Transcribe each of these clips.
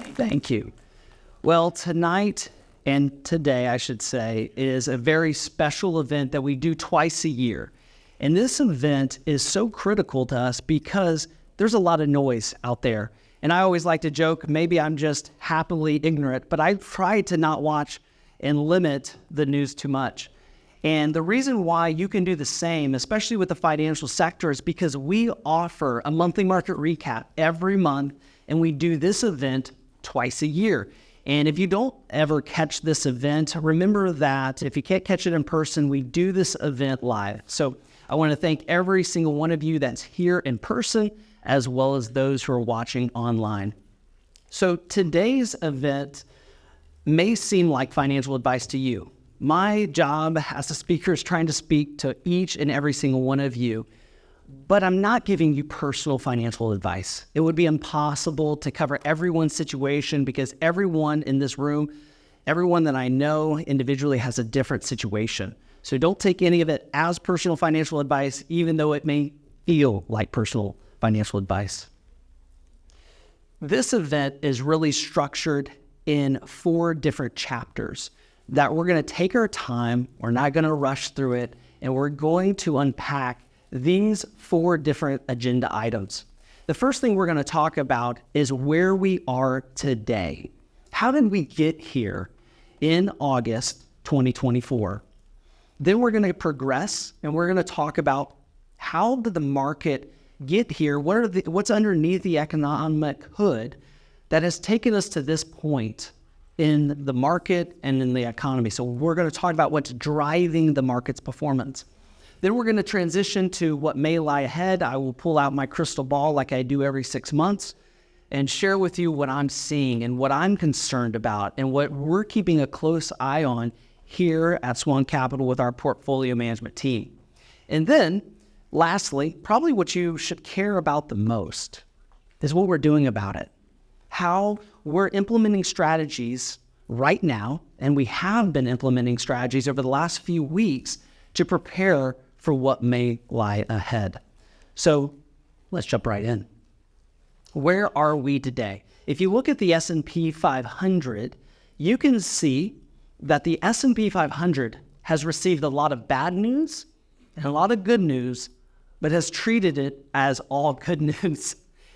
Thank you. Well, tonight and today, I should say, is a very special event that we do twice a year. And this event is so critical to us because there's a lot of noise out there. And I always like to joke, maybe I'm just happily ignorant, but I try to not watch and limit the news too much. And the reason why you can do the same, especially with the financial sector, is because we offer a monthly market recap every month, and we do this event twice a year. And if you don't ever catch this event, remember that if you can't catch it in person, we do this event live. So I want to thank every single one of you that's here in person, as well as those who are watching online. So today's event may seem like financial advice to you. My job as a speaker is trying to speak to each and every single one of you, but I'm not giving you personal financial advice. It would be impossible to cover everyone's situation because everyone in this room, everyone that I know individually has a different situation. So don't take any of it as personal financial advice, even though it may feel like personal financial advice. This event is really structured in 4 different chapters that we're going to take our time. We're not going to rush through it, and we're going to unpack these 4 different agenda items. The first thing we're going to talk about is where we are today. How did we get here in August 2024? Then we're going to progress, and we're going to talk about how did the market get here? What's underneath the economic hood that has taken us to this point in the market and in the economy. So we're going to talk about what's driving the market's performance. Then we're going to transition to what may lie ahead. I will pull out my crystal ball like I do every 6 months and share with you what I'm seeing and what I'm concerned about and what we're keeping a close eye on here at SWAN Capital with our portfolio management team. And then lastly, probably what you should care about the most is what we're doing about it. How we're implementing strategies right now, and we have been implementing strategies over the last few weeks to prepare for what may lie ahead. So let's jump right in. Where are we today? If you look at the S&P 500, you can see that the S&P 500 has received a lot of bad news and a lot of good news, but has treated it as all good news.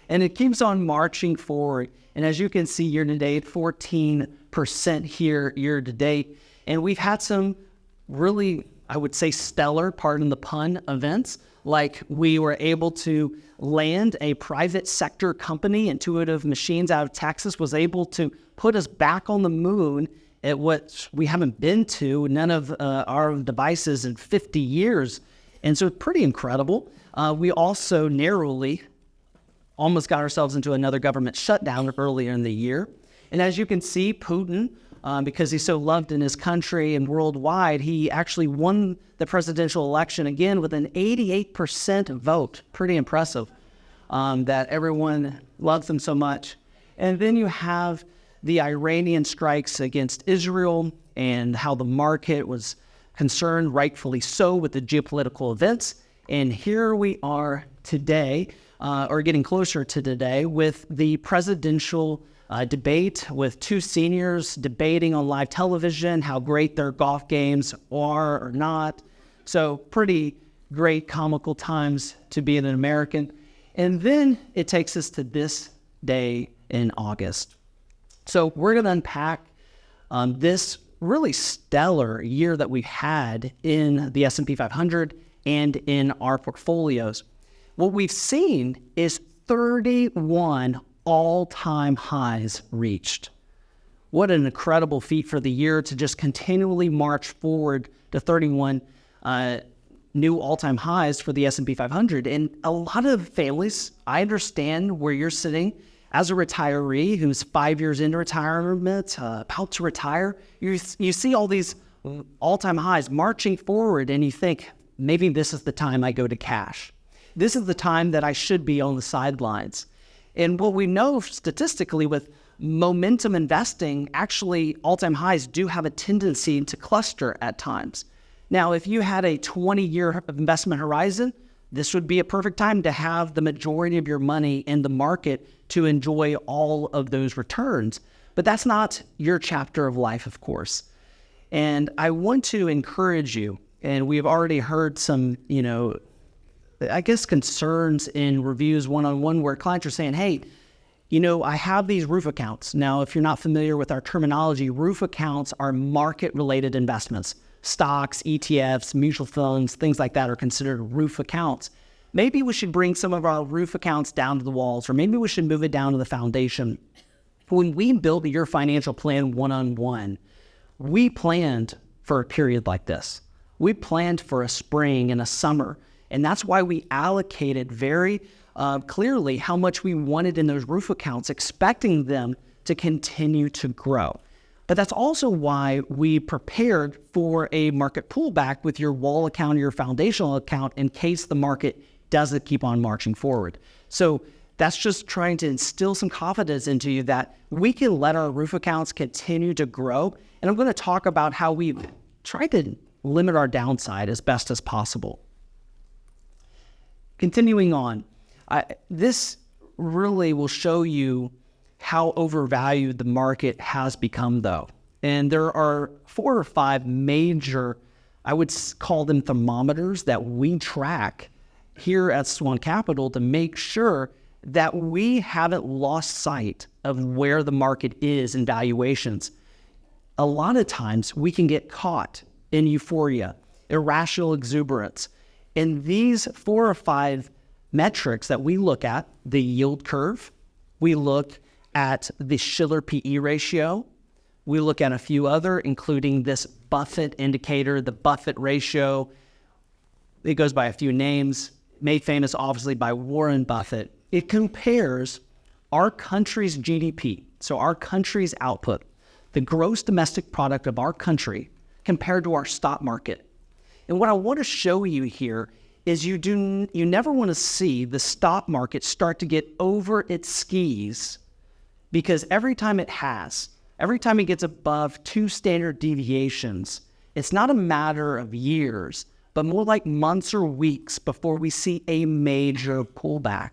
And it keeps on marching forward. And as you can see year to date, 14% here year to date. And we've had some really, I would say, stellar, pardon the pun, events. Like we were able to land a private sector company, Intuitive Machines out of Texas, was able to put us back on the moon at what we haven't been to, none of our devices in 50 years. And so pretty incredible. We also narrowly almost got ourselves into another government shutdown earlier in the year. And as you can see, Putin, because he's so loved in his country and worldwide, he actually won the presidential election again with an 88% vote. Pretty impressive that everyone loves him so much. And then you have the Iranian strikes against Israel and how the market was concerned, rightfully so, with the geopolitical events. And here we are today, or getting closer to today, with the presidential debate with 2 seniors debating on live television how great their golf games are or not. So pretty great comical times to be an American. And then it takes us to this day in August. So we're going to unpack this really stellar year that we've had in the S&P 500 and in our portfolios. What we've seen is 31 all-time highs reached. What an incredible feat for the year to just continually march forward to 31 new all-time highs for the S&P 500. And a lot of families, I understand where you're sitting as a retiree who's 5 years into retirement, about to retire. You see all these all-time highs marching forward, and you think, maybe this is the time I go to cash. This is the time that I should be on the sidelines. And what we know statistically with momentum investing, actually all-time highs do have a tendency to cluster at times. Now, if you had a 20-year investment horizon, this would be a perfect time to have the majority of your money in the market to enjoy all of those returns. But that's not your chapter of life, of course. And I want to encourage you, and we've already heard some, concerns in reviews one-on-one where clients are saying, hey, I have these roof accounts. Now, if you're not familiar with our terminology, roof accounts are market-related investments. Stocks, ETFs, mutual funds, things like that are considered roof accounts. Maybe we should bring some of our roof accounts down to the walls, or maybe we should move it down to the foundation. When we built your financial plan one-on-one, we planned for a period like this. We planned for a spring and a summer, and that's why we allocated very clearly how much we wanted in those roof accounts, expecting them to continue to grow. But that's also why we prepared for a market pullback with your wall account or your foundational account in case the market doesn't keep on marching forward. So that's just trying to instill some confidence into you that we can let our roof accounts continue to grow. And I'm going to talk about how we've tried to limit our downside as best as possible. Continuing on, this really will show you how overvalued the market has become, though. And there are 4 or 5 major, I would call them thermometers, that we track here at SWAN Capital to make sure that we haven't lost sight of where the market is in valuations. A lot of times we can get caught in euphoria, irrational exuberance. And these 4 or 5 metrics that we look at, the yield curve, we look at the Shiller PE ratio, we look at a few other, including this Buffett indicator, the Buffett ratio. It goes by a few names, made famous obviously by Warren Buffett. It compares our country's GDP, so our country's output, the gross domestic product of our country compared to our stock market. And what I want to show you here is you never want to see the stock market start to get over its skis, because every time it gets above 2 standard deviations, it's not a matter of years, but more like months or weeks before we see a major pullback.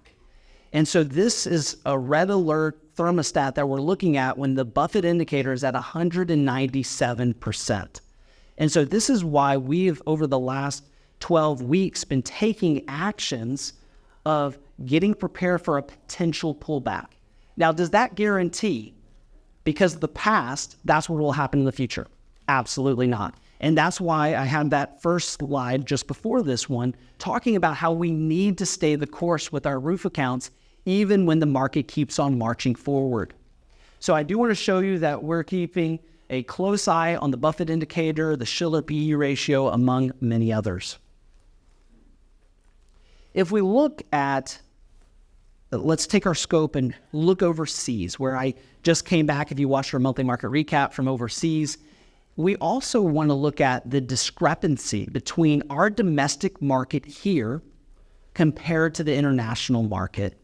And so this is a red alert thermostat that we're looking at when the Buffett indicator is at 197%. And so this is why we've, over the last 12 weeks, been taking actions of getting prepared for a potential pullback. Now, does that guarantee, because of the past, that's what will happen in the future? Absolutely not. And that's why I had that first slide just before this one, talking about how we need to stay the course with our roof accounts, even when the market keeps on marching forward. So I do want to show you that we're keeping a close eye on the Buffett indicator, the Shiller PE ratio, among many others. If we look at, let's take our scope and look overseas, where I just came back, if you watched our monthly market recap from overseas. We also want to look at the discrepancy between our domestic market here compared to the international market.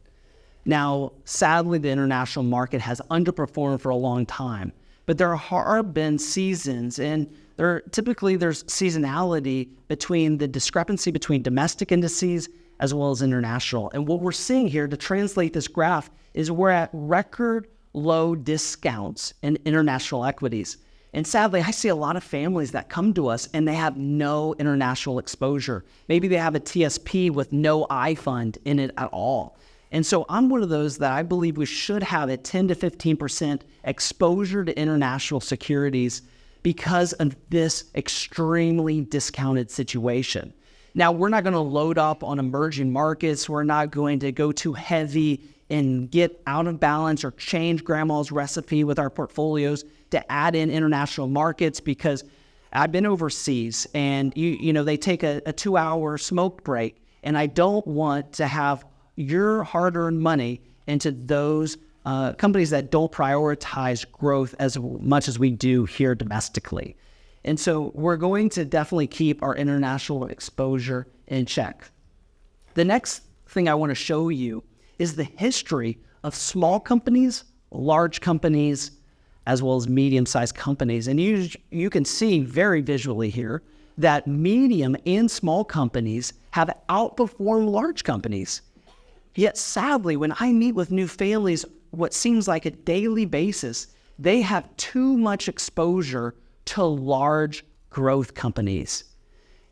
Now, sadly, the international market has underperformed for a long time, but there have been seasons, and there's seasonality between the discrepancy between domestic indices as well as international. And what we're seeing here, to translate this graph, is we're at record low discounts in international equities. And sadly, I see a lot of families that come to us and they have no international exposure. Maybe they have a TSP with no I fund in it at all. And so I'm one of those that I believe we should have a 10 to 15% exposure to international securities because of this extremely discounted situation. Now, we're not going to load up on emerging markets. We're not going to go too heavy and get out of balance or change grandma's recipe with our portfolios to add in international markets, because I've been overseas and they take a 2-hour smoke break, and I don't want to have your hard-earned money into those companies that don't prioritize growth as much as we do here domestically. And so we're going to definitely keep our international exposure in check. The next thing I want to show you is the history of small companies, large companies, as well as medium-sized companies. And you can see very visually here that medium and small companies have outperformed large companies. Yet sadly, when I meet with new families, what seems like a daily basis, they have too much exposure to large growth companies.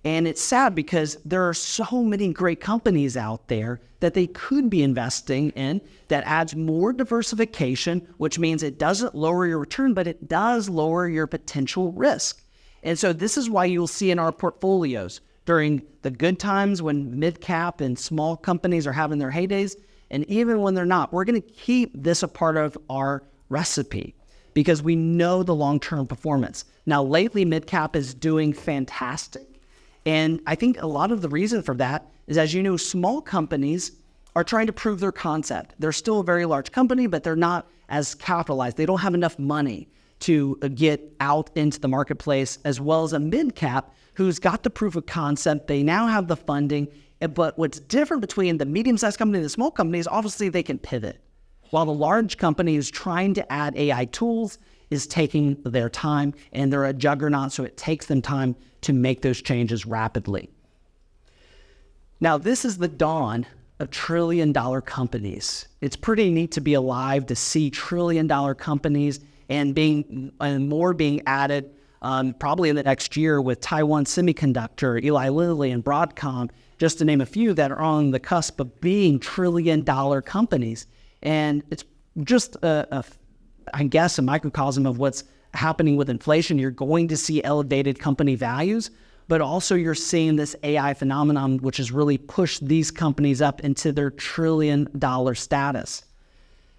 And it's sad because there are so many great companies out there that they could be investing in that adds more diversification, which means it doesn't lower your return, but it does lower your potential risk. And so this is why you'll see in our portfolios during the good times when mid-cap and small companies are having their heydays, and even when they're not, we're going to keep this a part of our recipe because we know the long-term performance. Now, lately, mid-cap is doing fantastic. And I think a lot of the reason for that is, as you know, small companies are trying to prove their concept. They're still a very large company, but they're not as capitalized. They don't have enough money to get out into the marketplace, as well as a mid-cap who's got the proof of concept. They now have the funding. But what's different between the medium-sized company and the small company is obviously they can pivot. While the large company is trying to add AI tools is taking their time, and they're a juggernaut, so it takes them time to make those changes rapidly. Now, this is the dawn of trillion-dollar companies. It's pretty neat to be alive to see trillion-dollar companies and more being added probably in the next year with Taiwan Semiconductor, Eli Lilly, and Broadcom, just to name a few that are on the cusp of being trillion-dollar companies. And it's just I guess, a microcosm of what's happening with inflation. You're going to see elevated company values, but also you're seeing this AI phenomenon, which has really pushed these companies up into their trillion-dollar status.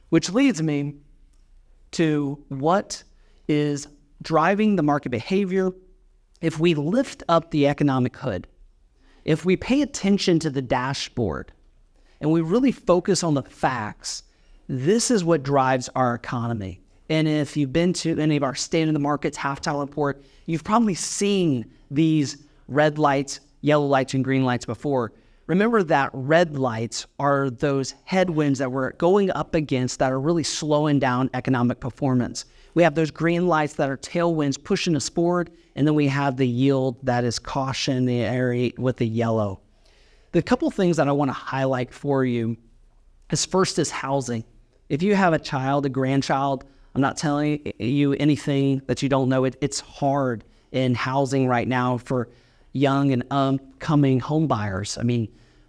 Which leads me to what is driving the market behavior. If we lift up the economic hood, if we pay attention to the dashboard, and we really focus on the facts, this is what drives our economy. And if you've been to any of our State of the Markets halftime report, you've probably seen these red lights, yellow lights, and green lights before. Remember that red lights are those headwinds that we're going up against that are really slowing down economic performance. We have those green lights that are tailwinds pushing us forward, and then we have the yield that is caution, the area with the yellow. The couple things that I want to highlight for you is first is housing. If you have a child, a grandchild, I'm not telling you anything that you don't know. It's hard in housing right now for young and upcoming home buyers.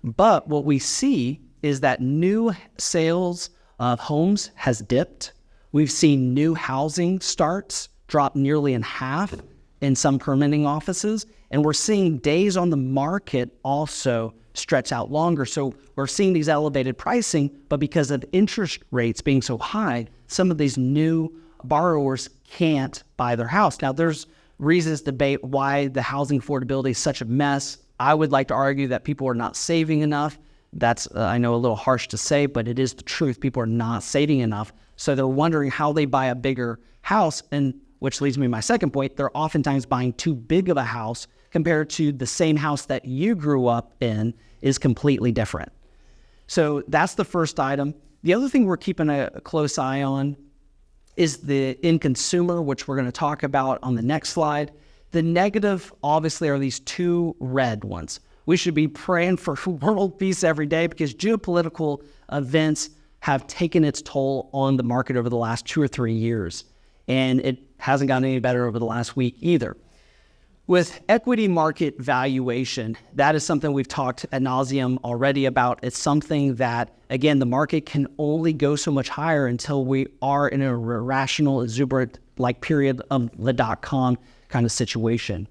But what we see is that new sales of homes has dipped. We've seen new housing starts drop nearly in half in some permitting offices, and we're seeing days on the market also stretch out longer. So we're seeing these elevated pricing, but because of interest rates being so high, some of these new borrowers can't buy their house. Now, there's reasons to debate why the housing affordability is such a mess. I would like to argue that people are not saving enough. That's, I know, a little harsh to say, but it is the truth. People are not saving enough. So they're wondering how they buy a bigger house, and which leads me to my second point. They're oftentimes buying too big of a house compared to the same house that you grew up in is completely different. So that's the first item. The other thing we're keeping a close eye on is the end consumer, which we're going to talk about on the next slide. The negative, obviously, are these two red ones. We should be praying for world peace every day because geopolitical events have taken its toll on the market over the last 2 or 3 years. And it hasn't gotten any better over the last week either. With equity market valuation, that is something we've talked ad nauseum already about. It's something that, again, the market can only go so much higher until we are in a irrational, exuberant-like period of the dot-com kind of situation.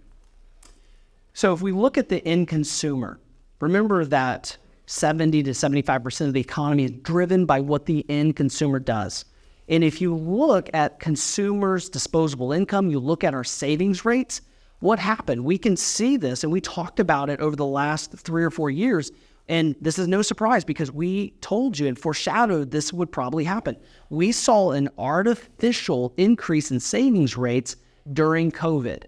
So if we look at the end consumer, remember that 70 to 75% of the economy is driven by what the end consumer does. And if you look at consumers' disposable income, you look at our savings rates, what happened? We can see this, and we talked about it over the last 3 or 4 years, and this is no surprise because we told you and foreshadowed this would probably happen. We saw an artificial increase in savings rates during COVID.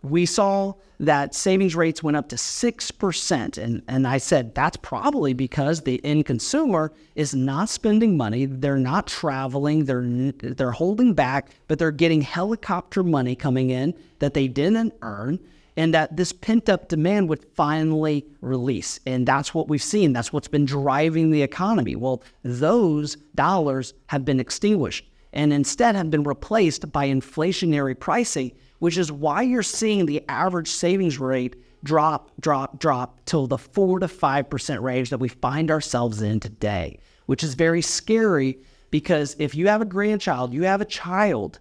We saw that savings rates went up to 6%, and I said that's probably because the end consumer is not spending money, they're not traveling, they're holding back, but they're getting helicopter money coming in that they didn't earn, and that this pent-up demand would finally release. And that's what we've seen. That's what's been driving the economy. Well, those dollars have been extinguished and instead have been replaced by inflationary pricing, which is why you're seeing the average savings rate drop till the 4 to 5% range that we find ourselves in today, which is very scary because if you have a grandchild, you have a child,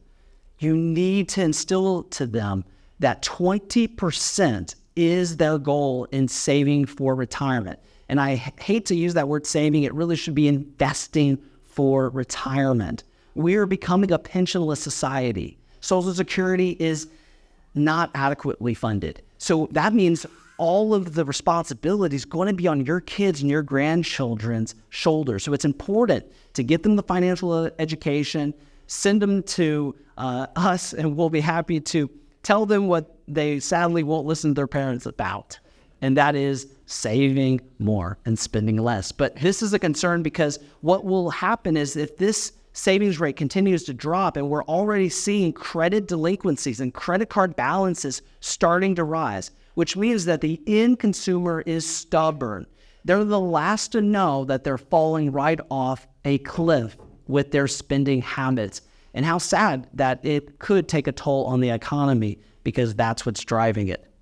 you need to instill to them that 20% is their goal in saving for retirement. And I hate to use that word saving. It really should be investing for retirement. We are becoming a pensionless society. Social Security is not adequately funded. So that means all of the responsibility is going to be on your kids and your grandchildren's shoulders. So it's important to get them the financial education, send them to us, and we'll be happy to tell them what they sadly won't listen to their parents about, and that is saving more and spending less. But this is a concern because what will happen is if this savings rate continues to drop, and we're already seeing credit delinquencies and credit card balances starting to rise, which means that the end consumer is stubborn. They're the last to know that they're falling right off a cliff with their spending habits. And how sad that it could take a toll on the economy because that's what's driving it.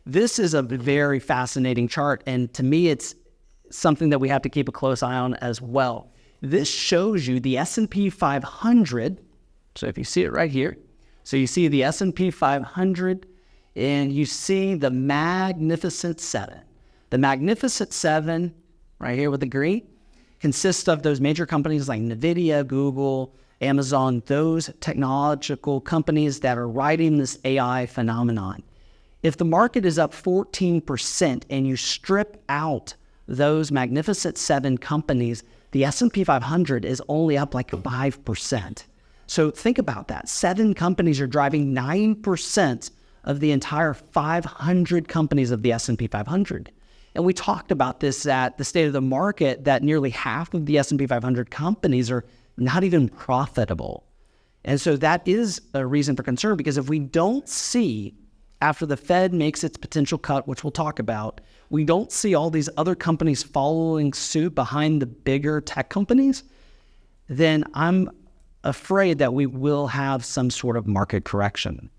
This is a very fascinating chart, and to me, it's something that we have to keep a close eye on as well. This shows you the S&P 500. So if you see it right here, so you see the S&P 500, and you see the Magnificent Seven. The Magnificent Seven, right here with the green, consists of those major companies like NVIDIA, Google, Amazon, those technological companies that are riding this AI phenomenon. If the market is up 14% and you strip out those Magnificent Seven companies, the S&P 500 is only up like 5%. So think about that. 7 companies are driving 9% of the entire 500 companies of the S&P 500. And we talked about this at the State of the Market, that nearly half of the S&P 500 companies are not even profitable. And so that is a reason for concern, because if we don't see, after the Fed makes its potential cut, which we'll talk about, we don't see all these other companies following suit behind the bigger tech companies, then I'm afraid that we will have some sort of market correction.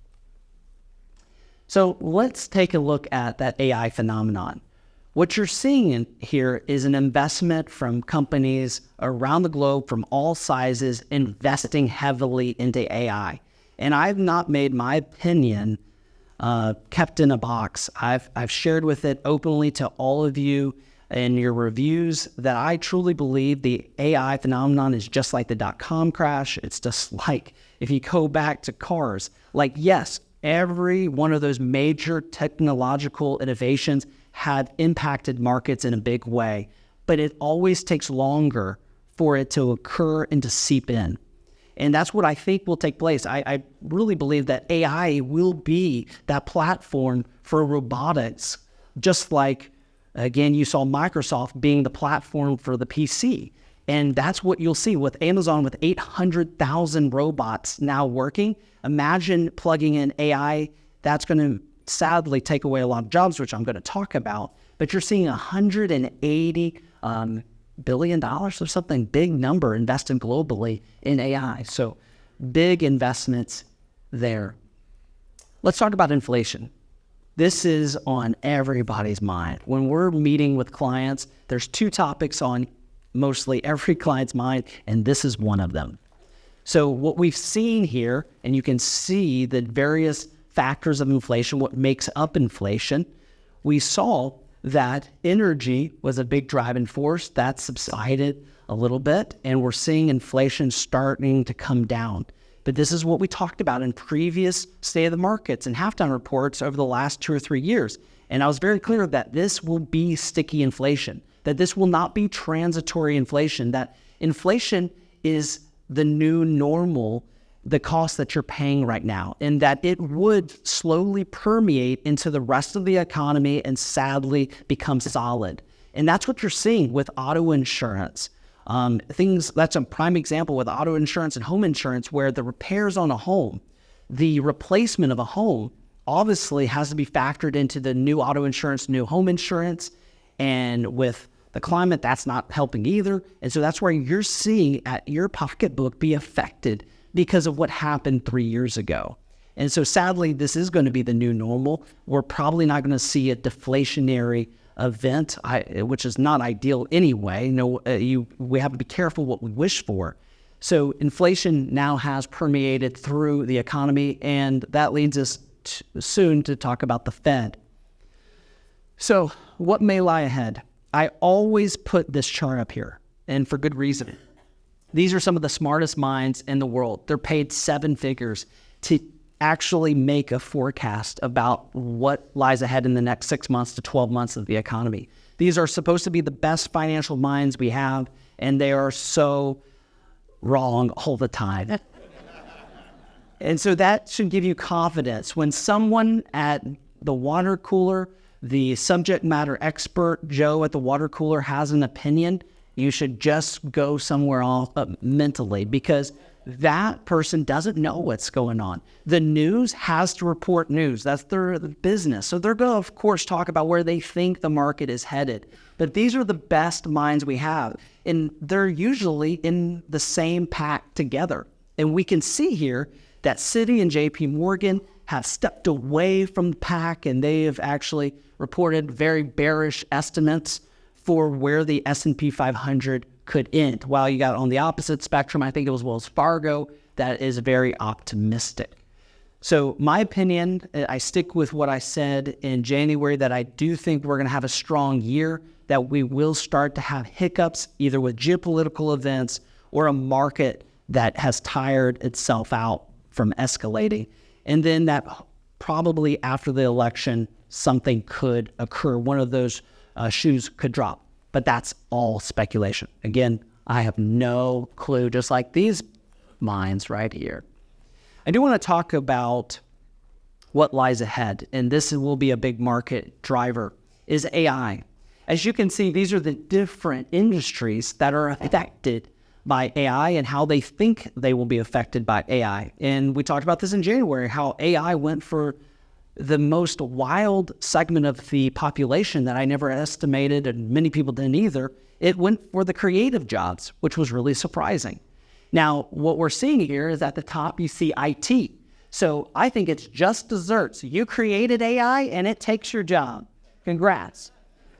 So let's take a look at that AI phenomenon. What you're seeing in here is an investment from companies around the globe from all sizes investing heavily into AI. And I've not made my opinion kept in a box. I've shared with it openly to all of you in your reviews that I truly believe the AI phenomenon is just like the dot-com crash. It's just like if you go back to cars, like yes, every one of those major technological innovations had impacted markets in a big way, but it always takes longer for it to occur and to seep in. And that's what I think will take place. I really believe that AI will be that platform for robotics, just like, again, you saw Microsoft being the platform for the PC. And that's what you'll see with Amazon, with 800,000 robots now working. Imagine plugging in AI. That's going to sadly take away a lot of jobs, which I'm going to talk about. But you're seeing $180 billion or something, big number invested globally in AI. So big investments there. Let's talk about inflation. This is on everybody's mind. When we're meeting with clients, there's 2 topics on mostly every client's mind, and this is one of them. So what we've seen here, and you can see the various factors of inflation, what makes up inflation, we saw that energy was a big driving force. That subsided a little bit, and we're seeing inflation starting to come down. But this is what we talked about in previous State of the Markets and halftime reports over the last 2 or 3 years. And I was very clear that this will be sticky inflation, that this will not be transitory inflation, that inflation is the new normal, the cost that you're paying right now, and that it would slowly permeate into the rest of the economy and sadly become solid. And that's what you're seeing with auto insurance. That's a prime example with auto insurance and home insurance, where the repairs on a home, the replacement of a home obviously has to be factored into the new auto insurance, new home insurance. And with the climate, that's not helping either. And so that's where you're seeing your pocketbook be affected because of what happened 3 years ago. And so sadly, this is going to be the new normal. We're probably not going to see a deflationary event, which is not ideal anyway. We have to be careful what we wish for. So inflation now has permeated through the economy, and that leads us soon to talk about the Fed. So what may lie ahead? I always put this chart up here, and for good reason. These are some of the smartest minds in the world. They're paid 7 figures to actually make a forecast about what lies ahead in the next 6 months to 12 months of the economy. These are supposed to be the best financial minds we have, and they are so wrong all the time. And so that should give you confidence. When someone at the water cooler, the subject matter expert, Joe at the water cooler, has an opinion, you should just go somewhere else mentally, because that person doesn't know what's going on. The news has to report news. That's their business. So they're going to, of course, talk about where they think the market is headed. But these are the best minds we have. And they're usually in the same pack together. And we can see here that Citi and JP Morgan have stepped away from the pack, and they have actually reported very bearish estimates for where the S&P 500 could end. While you got on the opposite spectrum, I think it was Wells Fargo, that is very optimistic. So my opinion, I stick with what I said in January, that I do think we're going to have a strong year, that we will start to have hiccups either with geopolitical events or a market that has tired itself out from escalating. And then that probably after the election, something could occur. One of those shoes could drop. But that's all speculation. Again, I have no clue, just like these minds right here. I do want to talk about what lies ahead, and this will be a big market driver, is AI. As you can see, these are the different industries that are affected by AI and how they think they will be affected by AI. And we talked about this in January, how AI went for the most wild segment of the population that I never estimated, and many people didn't either. It went for the creative jobs, which was really surprising. Now, what we're seeing here is at the top, you see IT. So I think it's just desserts. You created AI and it takes your job. Congrats.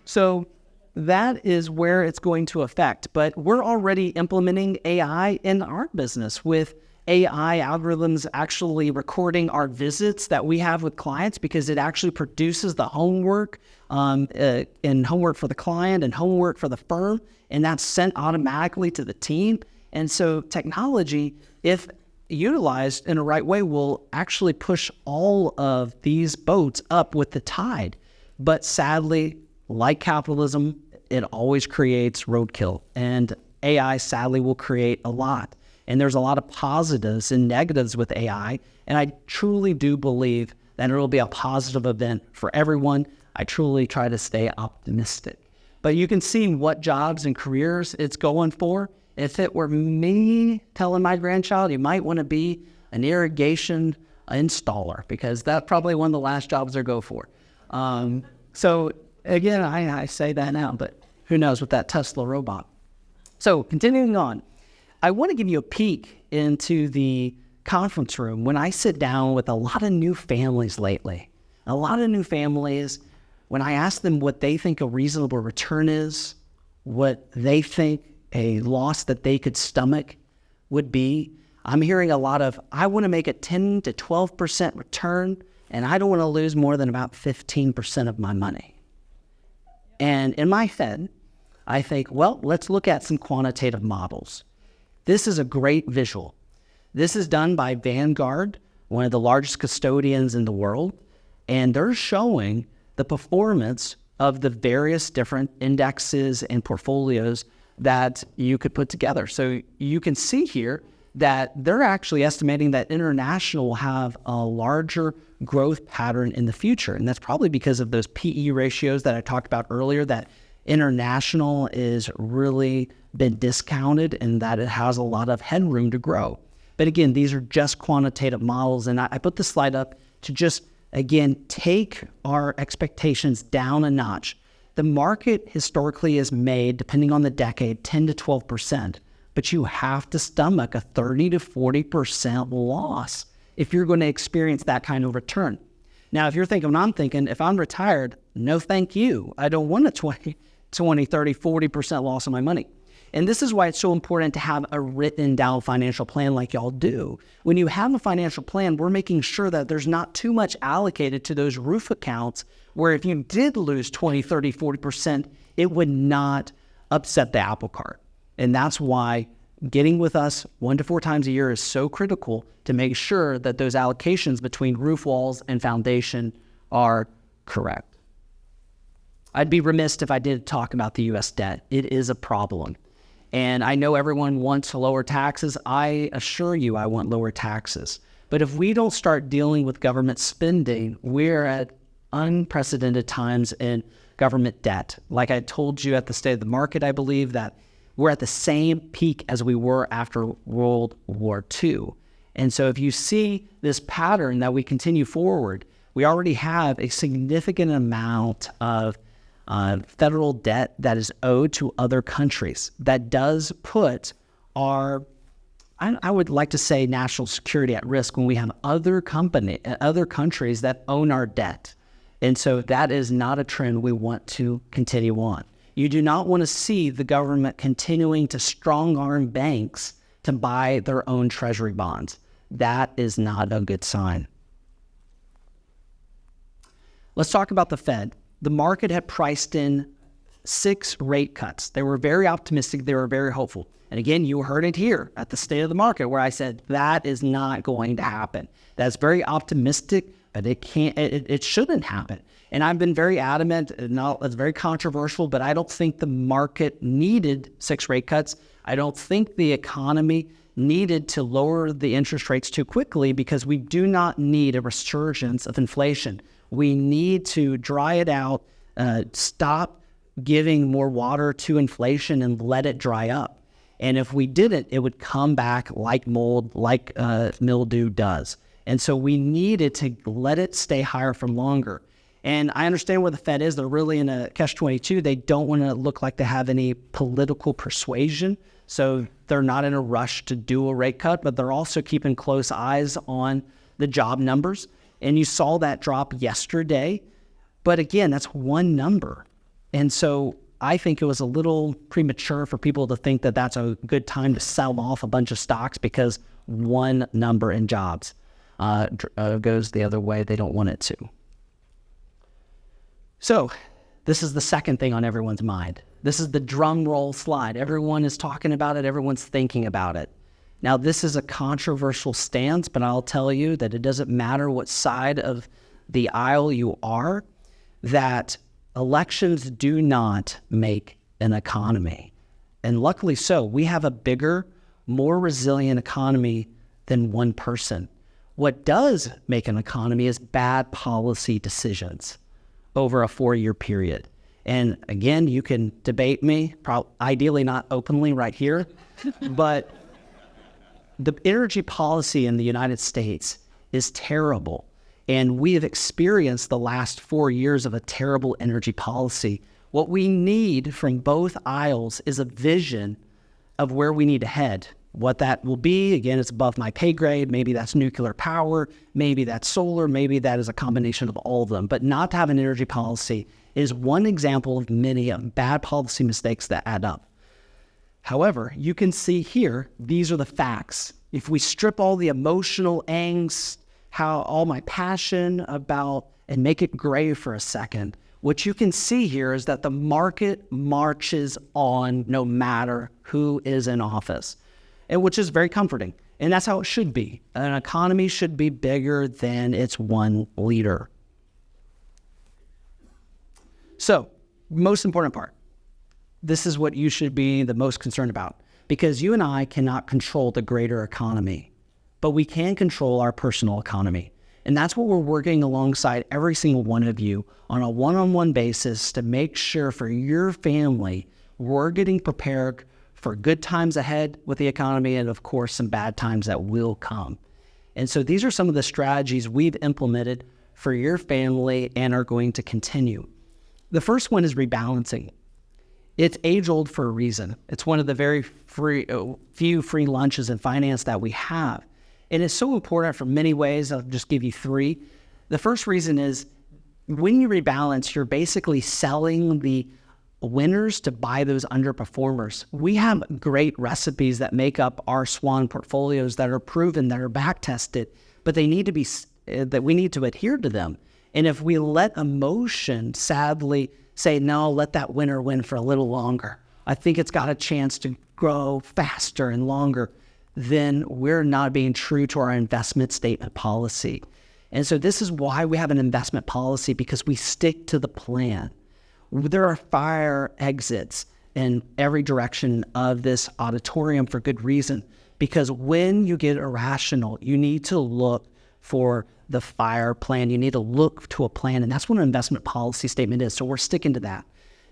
So that is where it's going to affect. But we're already implementing AI in our business with AI algorithms actually recording our visits that we have with clients, because it actually produces the homework and homework for the client and homework for the firm, and that's sent automatically to the team. And so technology, if utilized in the right way, will actually push all of these boats up with the tide. But sadly, like capitalism, it always creates roadkill, and AI sadly will create a lot. And there's a lot of positives and negatives with AI. And I truly do believe that it will be a positive event for everyone. I truly try to stay optimistic. But you can see what jobs and careers it's going for. If it were me telling my grandchild, you might want to be an irrigation installer, because that's probably one of the last jobs they'll go for. So again, I say that now, but who knows with that Tesla robot. So continuing on. I want to give you a peek into the conference room when I sit down with a lot of new families lately. A lot of new families, when I ask them what they think a reasonable return is, what they think a loss that they could stomach would be, I'm hearing a lot of, I want to make a 10 to 12% return, and I don't want to lose more than about 15% of my money. And in my head, I think, well, let's look at some quantitative models. This is a great visual. This is done by Vanguard, one of the largest custodians in the world, and they're showing the performance of the various different indexes and portfolios that you could put together. So you can see here that they're actually estimating that international will have a larger growth pattern in the future. And that's probably because of those PE ratios that I talked about earlier, that international is really been discounted and that it has a lot of headroom to grow. But again, these are just quantitative models. And I put this slide up to just again, take our expectations down a notch. The market historically is made, depending on the decade, 10 to 12%, but you have to stomach a 30 to 40% loss if you're going to experience that kind of return. Now, if you're thinking, I'm thinking, if I'm retired, no thank you. I don't want a 20, 30, 40% loss of my money. And this is why it's so important to have a written down financial plan like y'all do. When you have a financial plan, we're making sure that there's not too much allocated to those roof accounts where if you did lose 20, 30, 40%, it would not upset the apple cart. And that's why getting with us 1 to 4 times a year is so critical to make sure that those allocations between roof walls and foundation are correct. I'd be remiss if I didn't talk about the U.S. debt. It is a problem. And I know everyone wants lower taxes. I assure you I want lower taxes. But if we don't start dealing with government spending, we're at unprecedented times in government debt. Like I told you at the State of the Market, I believe that we're at the same peak as we were after World War II. And so if you see this pattern that we continue forward, we already have a significant amount of federal debt that is owed to other countries. That does put our, I would like to say, national security at risk when we have other countries that own our debt. And so that is not a trend we want to continue on. You do not want to see the government continuing to strong-arm banks to buy their own treasury bonds. That is not a good sign. Let's talk about the Fed. The market had priced in 6 rate cuts. They were very optimistic. They were very hopeful. And again, you heard it here at the State of the Market where I said that is not going to happen. That's very optimistic, but it shouldn't happen. And I've been very adamant, it's very controversial, but I don't think the market needed 6 rate cuts. I don't think the economy needed to lower the interest rates too quickly because we do not need a resurgence of inflation. We need to dry it out, stop giving more water to inflation and let it dry up. And if we didn't, it would come back like mold, like mildew does. And so we needed to let it stay higher for longer. And I understand where the Fed is. They're really in a catch-22. They don't want to look like they have any political persuasion. So they're not in a rush to do a rate cut, but they're also keeping close eyes on the job numbers. And you saw that drop yesterday. But again, that's one number. And so I think it was a little premature for people to think that that's a good time to sell off a bunch of stocks because one number in jobs goes the other way. They don't want it to. So this is the second thing on everyone's mind. This is the drum roll slide. Everyone is talking about it. Everyone's thinking about it. Now, this is a controversial stance, but I'll tell you that it doesn't matter what side of the aisle you are, that elections do not make an economy. And luckily so, we have a bigger, more resilient economy than one person. What does make an economy is bad policy decisions over a 4-year period. And again, you can debate me, ideally not openly right here, but the energy policy in the United States is terrible. And we have experienced the last 4 years of a terrible energy policy. What we need from both aisles is a vision of where we need to head. What that will be, again, it's above my pay grade. Maybe that's nuclear power, maybe that's solar, maybe that is a combination of all of them. But not to have an energy policy is one example of many bad policy mistakes that add up. However, you can see here, these are the facts. If we strip all the emotional angst, all my passion about, and make it gray for a second, what you can see here is that the market marches on no matter who is in office, and which is very comforting. And that's how it should be. An economy should be bigger than its one leader. So, most important part. This is what you should be the most concerned about, because you and I cannot control the greater economy, but we can control our personal economy. And that's what we're working alongside every single one of you on a one-on-one basis to make sure for your family, we're getting prepared for good times ahead with the economy and, of course, some bad times that will come. And so these are some of the strategies we've implemented for your family and are going to continue. The first one is rebalancing. It's age-old for a reason. It's one of the very few free lunches in finance that we have. And it's so important for many ways. I'll just give you three. The first reason is when you rebalance, you're basically selling the winners to buy those underperformers. We have great recipes that make up our SWAN portfolios that are proven, that are back-tested, but they need to be, that we need to adhere to them. And if we let emotion, sadly, say, no, let that winner win for a little longer, I think it's got a chance to grow faster and longer, then we're not being true to our investment statement policy. And so this is why we have an investment policy, because we stick to the plan. There are fire exits in every direction of this auditorium for good reason, because when you get irrational, you need to look for the fire plan. You need to look to a plan, and that's what an investment policy statement is. So we're sticking to that.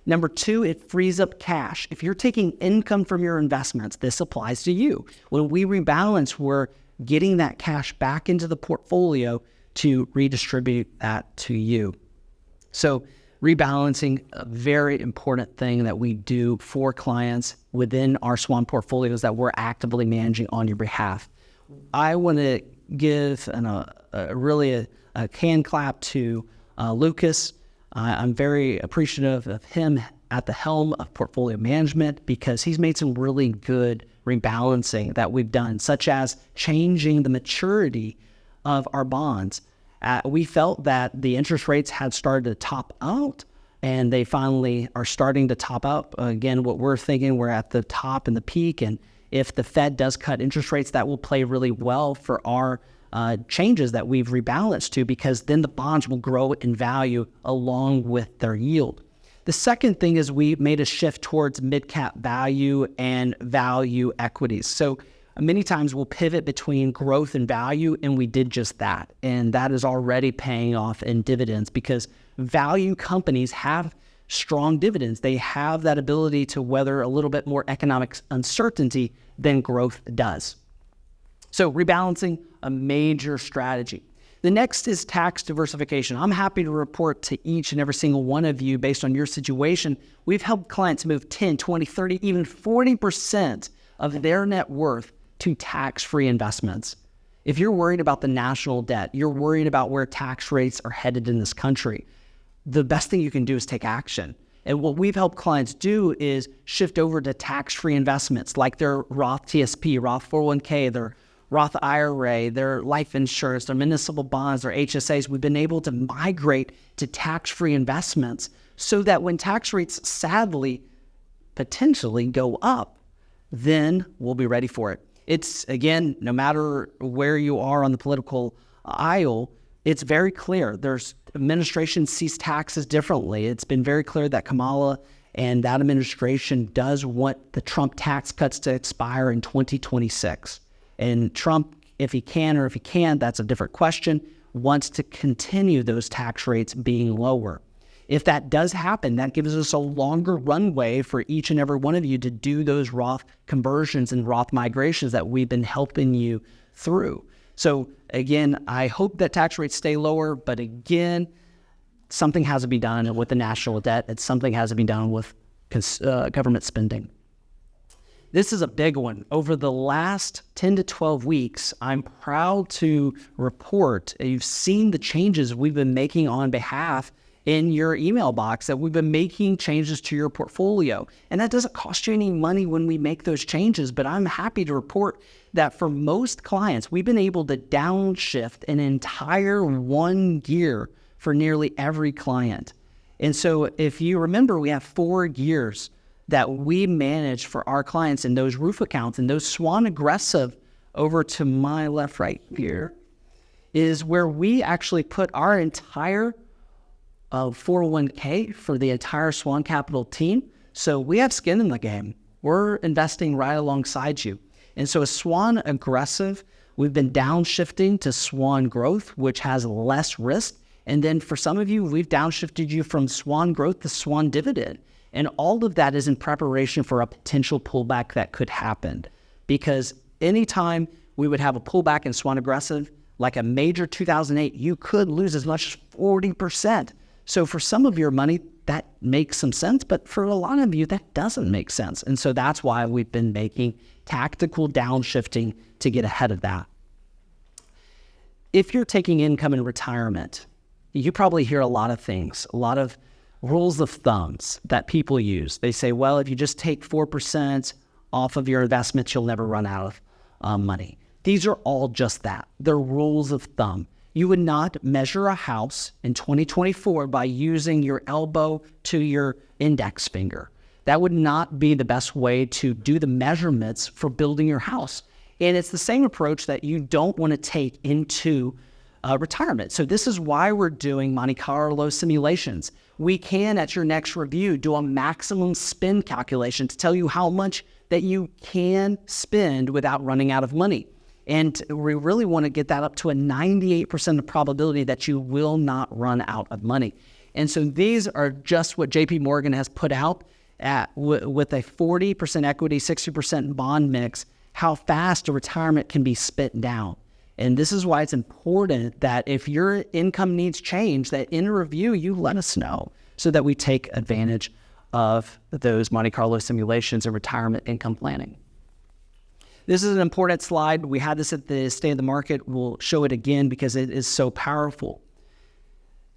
Number two, it frees up cash. If you're taking income from your investments, this applies to you. When we rebalance, we're getting that cash back into the portfolio to redistribute that to you. So rebalancing, a very important thing that we do for clients within our SWAN portfolios that we're actively managing on your behalf. I want to give a hand clap to Lucas. I'm very appreciative of him at the helm of portfolio management, because he's made some really good rebalancing that we've done, such as changing the maturity of our bonds. We felt that the interest rates had started to top out, and they finally are starting to top up. Again, what we're thinking, we're at the top and the peak, and if the Fed does cut interest rates, that will play really well for our changes that we've rebalanced to, because then the bonds will grow in value along with their yield. The second thing is we made a shift towards mid-cap value and value equities. So many times we'll pivot between growth and value, and we did just that. And that is already paying off in dividends, because value companies have strong dividends. They have that ability to weather a little bit more economic uncertainty than growth does. So rebalancing, a major strategy. The next is tax diversification. I'm happy to report to each and every single one of you, based on your situation, we've helped clients move 10, 20, 30, even 40% of their net worth to tax-free investments. If you're worried about the national debt, you're worried about where tax rates are headed in this country, the best thing you can do is take action. And what we've helped clients do is shift over to tax-free investments like their Roth TSP, Roth 401k, their Roth IRA, their life insurance, their municipal bonds, their HSAs. We've been able to migrate to tax-free investments so that when tax rates sadly potentially go up, then we'll be ready for it. It's, again, no matter where you are on the political aisle, it's very clear. There's administration sees taxes differently. It's been very clear that Kamala and that administration does want the Trump tax cuts to expire in 2026. And Trump, if he can or if he can't, that's a different question, wants to continue those tax rates being lower. If that does happen, that gives us a longer runway for each and every one of you to do those Roth conversions and Roth migrations that we've been helping you through. So again, I hope that tax rates stay lower, but again, something has to be done with the national debt, and something has to be done with government spending. This is a big one. Over the last 10 to 12 weeks, I'm proud to report you've seen the changes we've been making on behalf in your email box, that we've been making changes to your portfolio. And that doesn't cost you any money when we make those changes, but I'm happy to report that for most clients, we've been able to downshift an entire 1 year for nearly every client. And so if you remember, we have 4 years that we manage for our clients in those roof accounts, and those SWAN aggressive over to my left right here is where we actually put our entire 401k for the entire SWAN Capital team. So we have skin in the game. We're investing right alongside you. And so a SWAN aggressive, we've been downshifting to SWAN growth, which has less risk. And then for some of you, we've downshifted you from SWAN growth to SWAN dividend. And all of that is in preparation for a potential pullback that could happen. Because anytime we would have a pullback in SWAN aggressive, like a major 2008, you could lose as much as 40%. So for some of your money, that makes some sense, but for a lot of you, that doesn't make sense. And so that's why we've been making tactical downshifting to get ahead of that. If you're taking income in retirement, you probably hear a lot of things, a lot of rules of thumbs that people use. They say, well, if you just take 4% off of your investments, you'll never run out of money. These are all just that. They're rules of thumb. You would not measure a house in 2024 by using your elbow to your index finger. That would not be the best way to do the measurements for building your house. And it's the same approach that you don't want to take into retirement. So this is why we're doing Monte Carlo simulations. We can, at your next review, do a maximum spend calculation to tell you how much that you can spend without running out of money. And we really want to get that up to a 98% of probability that you will not run out of money. And so these are just what JP Morgan has put out with a 40% equity, 60% bond mix, how fast a retirement can be spent down. And this is why it's important that if your income needs change, that in a review, you let us know so that we take advantage of those Monte Carlo simulations and retirement income planning. This is an important slide. We had this at the State of the Market. We'll show it again because it is so powerful.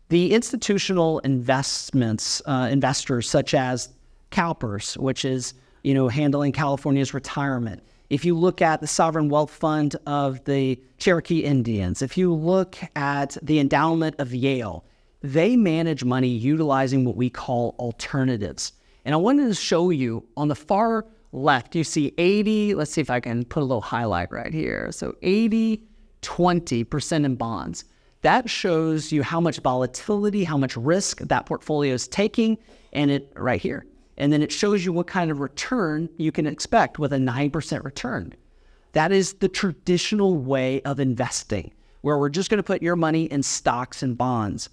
The institutional investors such as CalPERS, which is handling California's retirement. If you look at the Sovereign Wealth Fund of the Cherokee Indians, if you look at the Endowment of Yale, they manage money utilizing what we call alternatives. And I wanted to show you on the far left, you see 80, let's see if I can put a little highlight right here. So 20% in bonds. That shows you how much volatility, how much risk that portfolio is taking, and it right here. And then it shows you what kind of return you can expect with a 9% return. That is the traditional way of investing, where we're just going to put your money in stocks and bonds.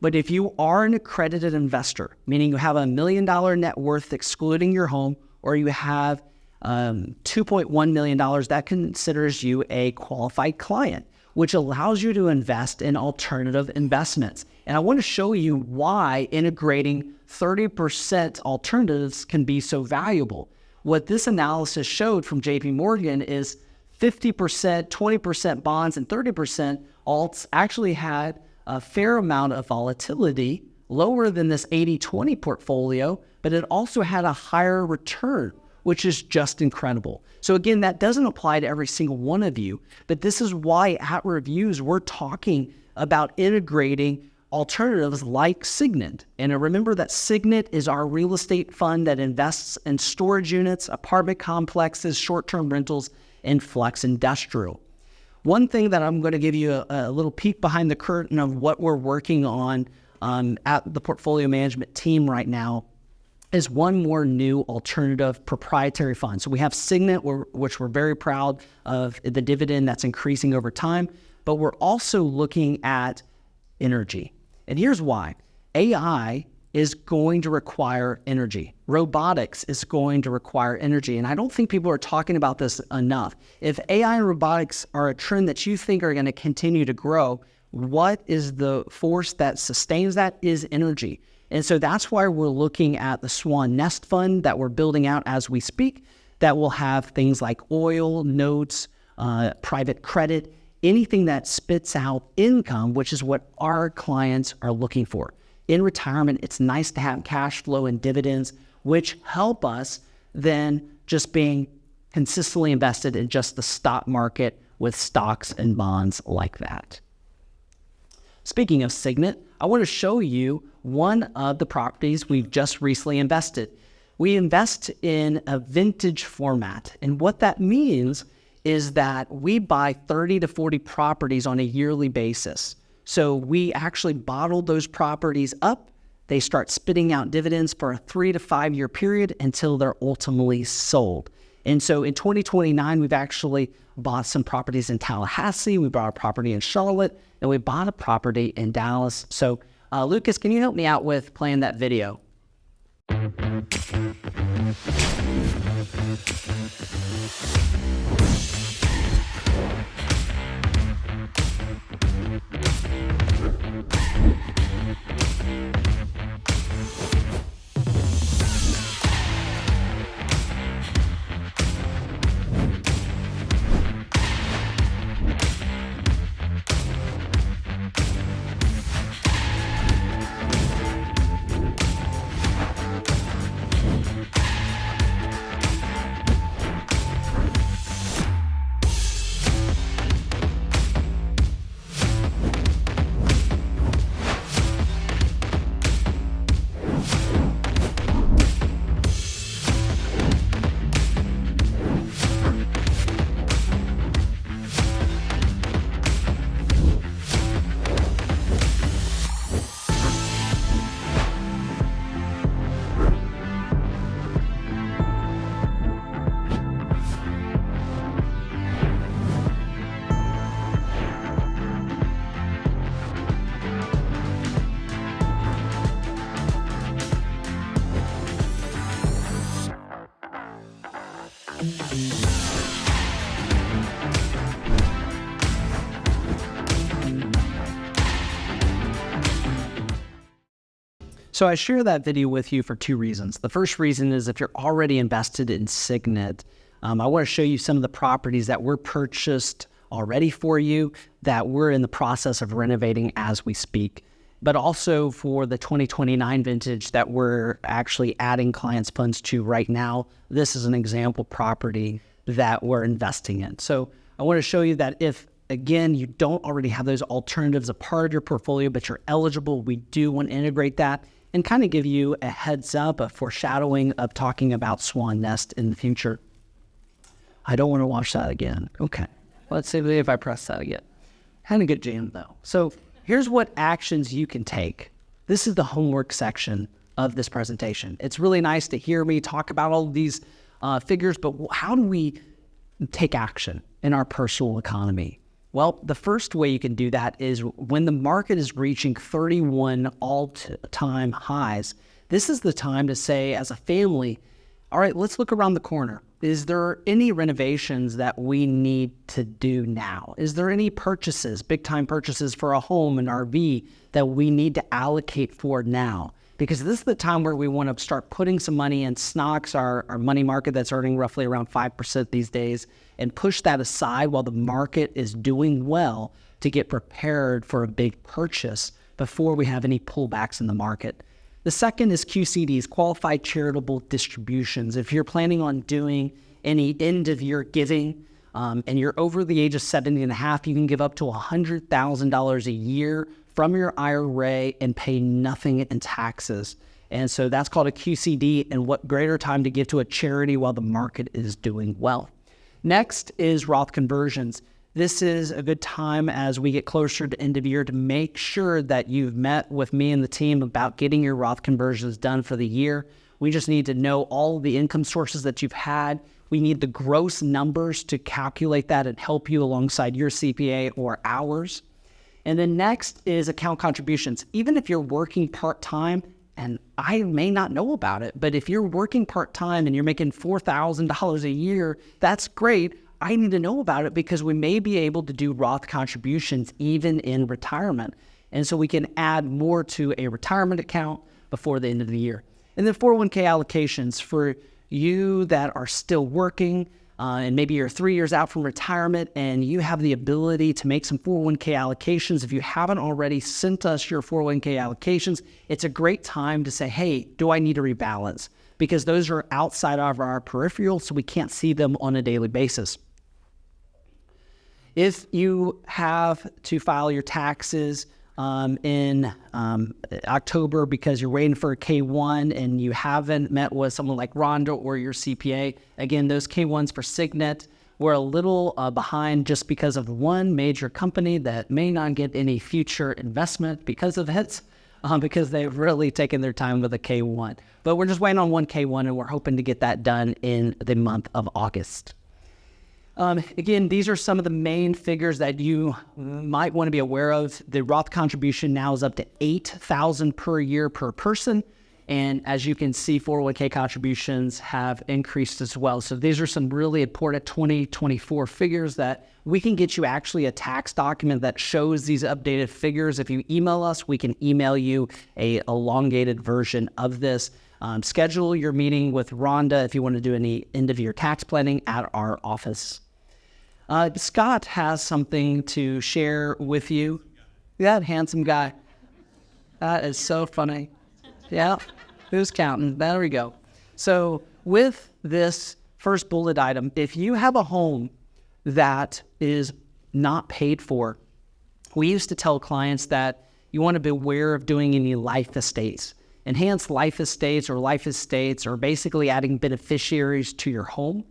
But if you are an accredited investor, meaning you have $1 million net worth excluding your home, or you have $2.1 million, that considers you a qualified client, which allows you to invest in alternative investments. And I want to show you why integrating 30% alternatives can be so valuable. What this analysis showed from JP Morgan is 50%, 20% bonds, and 30% alts actually had a fair amount of volatility, lower than this 80-20 portfolio, but it also had a higher return, which is just incredible. So again, that doesn't apply to every single one of you, but this is why at Reviews, we're talking about integrating alternatives like Signet. And remember that Signet is our real estate fund that invests in storage units, apartment complexes, short-term rentals, and flex industrial. One thing that I'm going to give you a little peek behind the curtain of what we're working on at the portfolio management team right now is one more new alternative proprietary fund. So we have Signet, which we're very proud of the dividend that's increasing over time, but we're also looking at energy. And here's why. AI is going to require energy. Robotics is going to require energy. And I don't think people are talking about this enough. If AI and robotics are a trend that you think are going to continue to grow, what is the force that sustains that is energy. And so that's why we're looking at the SWAN Nest Fund that we're building out as we speak, that will have things like oil, notes, private credit, anything that spits out income, which is what our clients are looking for. In retirement, it's nice to have cash flow and dividends, which help us than just being consistently invested in just the stock market with stocks and bonds like that. Speaking of Signet, I want to show you one of the properties we've just recently invested. We invest in a vintage format, and what that means is that we buy 30 to 40 properties on a yearly basis. So we actually bottle those properties up. They start spitting out dividends for a 3 to 5 year period until they're ultimately sold. And so in 2029, we've actually bought some properties in Tallahassee, we bought a property in Charlotte, and we bought a property in Dallas. So Lucas, can you help me out with playing that video? So I share that video with you for two reasons. The first reason is if you're already invested in Signet, I want to show you some of the properties that were purchased already for you that we're in the process of renovating as we speak, but also for the 2029 vintage that we're actually adding clients' funds to right now. This is an example property that we're investing in. So I want to show you that if, again, you don't already have those alternatives a part of your portfolio, but you're eligible, we do want to integrate that and kind of give you a heads up, a foreshadowing of talking about Swan Nest in the future. I don't want to watch that again. Okay, let's see if I press that again. Had a good jam though. So here's what actions you can take. This is the homework section of this presentation. It's really nice to hear me talk about all of these figures, but how do we take action in our personal economy? Well, the first way you can do that is when the market is reaching 31 all-time highs, this is the time to say as a family, all right, let's look around the corner. Is there any renovations that we need to do now? Is there any purchases, big-time purchases for a home, an RV, that we need to allocate for now? Because this is the time where we want to start putting some money in stocks, our money market that's earning roughly around 5% these days, and push that aside while the market is doing well to get prepared for a big purchase before we have any pullbacks in the market. The second is QCDs, qualified charitable distributions. If you're planning on doing any end-of-year giving and you're over the age of 70 and a half, you can give up to $100,000 a year from your IRA and pay nothing in taxes. And so that's called a QCD, and what greater time to give to a charity while the market is doing well. Next is Roth conversions. This is a good time as we get closer to end of year to make sure that you've met with me and the team about getting your Roth conversions done for the year. We just need to know all the income sources that you've had. We need the gross numbers to calculate that and help you alongside your CPA or ours. And then next is account contributions. Even if you're working part-time, and I may not know about it, but if you're working part-time and you're making $4,000 a year, that's great. I need to know about it because we may be able to do Roth contributions even in retirement. And so we can add more to a retirement account before the end of the year. And then 401k allocations for you that are still working, and maybe you're 3 years out from retirement and you have the ability to make some 401k allocations. If you haven't already sent us your 401k allocations, it's a great time to say, hey, do I need to rebalance? Because those are outside of our peripheral, so we can't see them on a daily basis. If you have to file your taxes in October because you're waiting for a K-1 and you haven't met with someone like Rhonda or your CPA, again, those K-1s for Signet were a little behind just because of one major company that may not get any future investment because of it, because they've really taken their time with a K-1. But we're just waiting on one K-1 and we're hoping to get that done in the month of August. Again, these are some of the main figures that you might want to be aware of. The Roth contribution now is up to $8,000 per year per person. And as you can see, 401k contributions have increased as well. So these are some really important 2024 figures that we can get you actually a tax document that shows these updated figures. If you email us, we can email you a elongated version of this. Schedule your meeting with Rhonda if you want to do any end-of-year tax planning at our office. Scott has something to share with you. That handsome guy. That is so funny. Yeah, who's counting? There we go. So with this first bullet item, if you have a home that is not paid for, we used to tell clients that you want to be aware of doing any life estates. Enhanced life estates are basically adding beneficiaries to your home,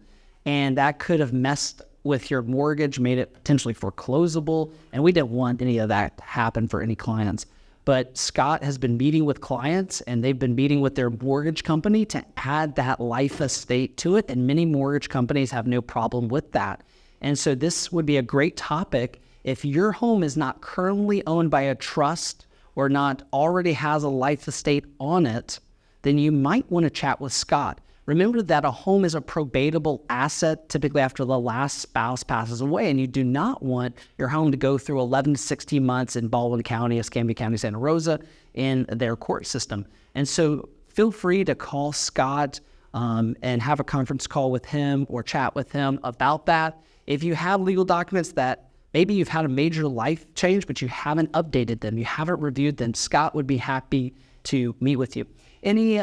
and that could have messed with your mortgage, made it potentially foreclosable, and we didn't want any of that to happen for any clients. But Scott has been meeting with clients, and they've been meeting with their mortgage company to add that life estate to it, and many mortgage companies have no problem with that. And so this would be a great topic if your home is not currently owned by a trust or not already has a life estate on it, then you might want to chat with Scott. Remember that a home is a probatable asset typically after the last spouse passes away, and you do not want your home to go through 11 to 16 months in Baldwin County, Escambia County, Santa Rosa in their court system. And so feel free to call Scott and have a conference call with him or chat with him about that. If you have legal documents that maybe you've had a major life change, but you haven't updated them, you haven't reviewed them, Scott would be happy to meet with you. Any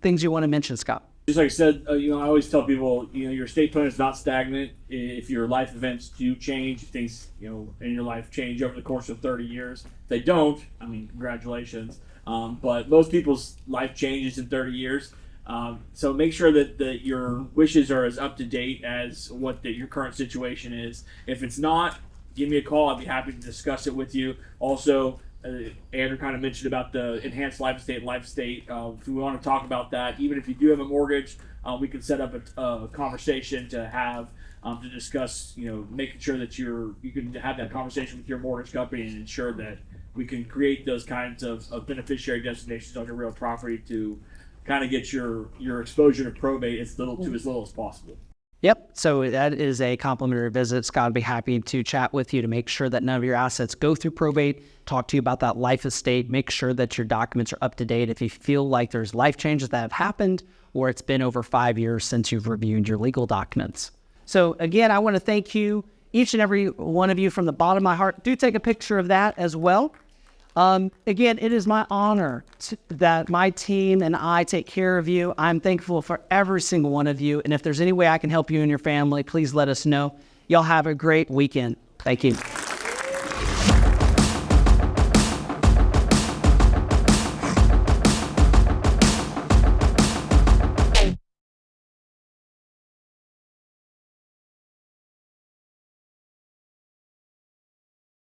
things you want to mention, Scott? Just like I said, I always tell people, your estate plan is not stagnant. If your life events do change, if things, in your life change over the course of 30 years, if they don't, congratulations. But most people's life changes in 30 years. So make sure that your wishes are as up to date as what your current situation is. If it's not, give me a call. I'd be happy to discuss it with you. Also, Andrew kind of mentioned about the enhanced life estate. If we want to talk about that, even if you do have a mortgage, we can set up a conversation to have to discuss, making sure that you can have that conversation with your mortgage company and ensure that we can create those kinds of beneficiary designations on your real property to kind of get your exposure to probate as little as possible. Yep. So that is a complimentary visit. Scott would be happy to chat with you to make sure that none of your assets go through probate, talk to you about that life estate, make sure that your documents are up to date. If you feel like there's life changes that have happened or it's been over 5 years since you've reviewed your legal documents. So again, I want to thank you, each and every one of you from the bottom of my heart. Do take a picture of that as well. Again, it is my honor that my team and I take care of you. I'm thankful for every single one of you. And if there's any way I can help you and your family, please let us know. Y'all have a great weekend. Thank you.